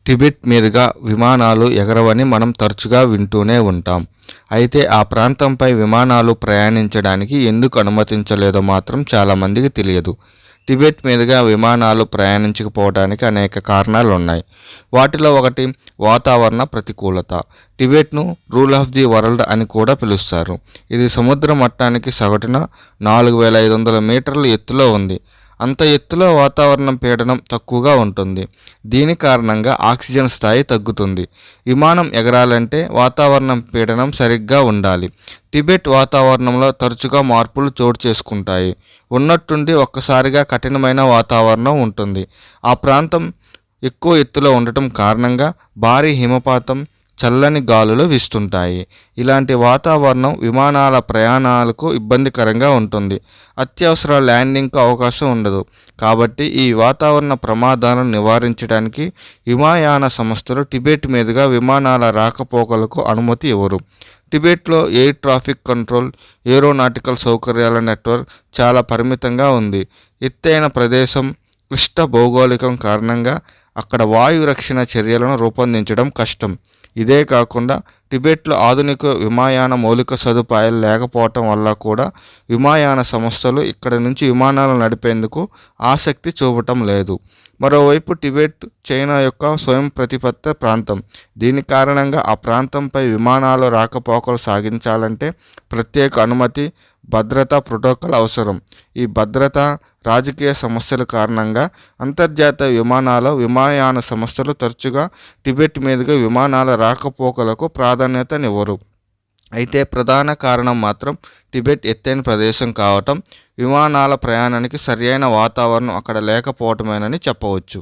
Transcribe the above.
Tibet మీదుగా విమానాలు ఎగరవని మనం తరచుగా వింటూనే ఉంటాం. అయితే ఆ ప్రాంతంపై విమానాలు ప్రయాణించడానికి ఎందుకు అనుమతించలేదో మాత్రం చాలామందికి తెలియదు. టిబెట్ మీదుగా విమానాలు ప్రయాణించకపోవడానికి అనేక కారణాలు ఉన్నాయి. వాటిలో ఒకటి వాతావరణ ప్రతికూలత. టిబెట్ను రూల్ ఆఫ్ ది వరల్డ్ అని కూడా పిలుస్తారు. ఇది సముద్ర మట్టానికి సగటున 4500 మీటర్ల ఎత్తులో ఉంది. అంత ఎత్తులో వాతావరణం పీడనం తక్కువగా ఉంటుంది. దీని కారణంగా ఆక్సిజన్ స్థాయి తగ్గుతుంది. విమానం ఎగరాలంటే వాతావరణం పీడనం సరిగ్గా ఉండాలి. టిబెట్ వాతావరణంలో తరచుగా మార్పులు చోటు చేసుకుంటాయి. ఉన్నట్టుండి ఒక్కసారిగా కఠినమైన వాతావరణం ఉంటుంది. ఆ ప్రాంతం ఎక్కువ ఎత్తులో ఉండటం కారణంగా భారీ హిమపాతం, చల్లని గాలులు వీస్తుంటాయి. ఇలాంటి వాతావరణం విమానాల ప్రయాణాలకు ఇబ్బందికరంగా ఉంటుంది. అత్యవసర ల్యాండింగ్కు అవకాశం ఉండదు. కాబట్టి ఈ వాతావరణ ప్రమాదాలను నివారించడానికి విమానయాన సంస్థలు టిబెట్ మీదుగా విమానాల రాకపోకలకు అనుమతి ఇవ్వరు. టిబెట్లో ఎయిర్ ట్రాఫిక్ కంట్రోల్, ఏరోనాటికల్ సౌకర్యాల నెట్వర్క్ చాలా పరిమితంగా ఉంది. ఎత్తైన ప్రదేశం, క్లిష్ట భౌగోళికం కారణంగా అక్కడ వాయు రక్షణ చర్యలను రూపొందించడం కష్టం. ఇదే కాకుండా టిబెట్లో ఆధునిక విమానయాన మౌలిక సదుపాయాలు లేకపోవటం వల్ల కూడా విమానయాన సంస్థలు ఇక్కడి నుంచి విమానాలు నడిపేందుకు ఆసక్తి చూపటం లేదు. మరోవైపు టిబెట్ చైనా యొక్క స్వయం ప్రతిపత్త ప్రాంతం. దీని కారణంగా ఆ ప్రాంతంపై విమానాలు రాకపోకలు సాగించాలంటే ప్రత్యేక అనుమతి, భద్రతా ప్రోటోకాల్ అవసరం. ఈ భద్రత, రాజకీయ సమస్యల కారణంగా అంతర్జాతీయ విమానయాన సంస్థలు తరచుగా టిబెట్ మీదుగా విమానాల రాకపోకలకు ప్రాధాన్యతనివ్వరు. అయితే ప్రధాన కారణం మాత్రం టిబెట్ ఎత్తైన ప్రదేశం కావటం, విమానాల ప్రయాణానికి సరియైన వాతావరణం అక్కడ లేకపోవటమేనని చెప్పవచ్చు.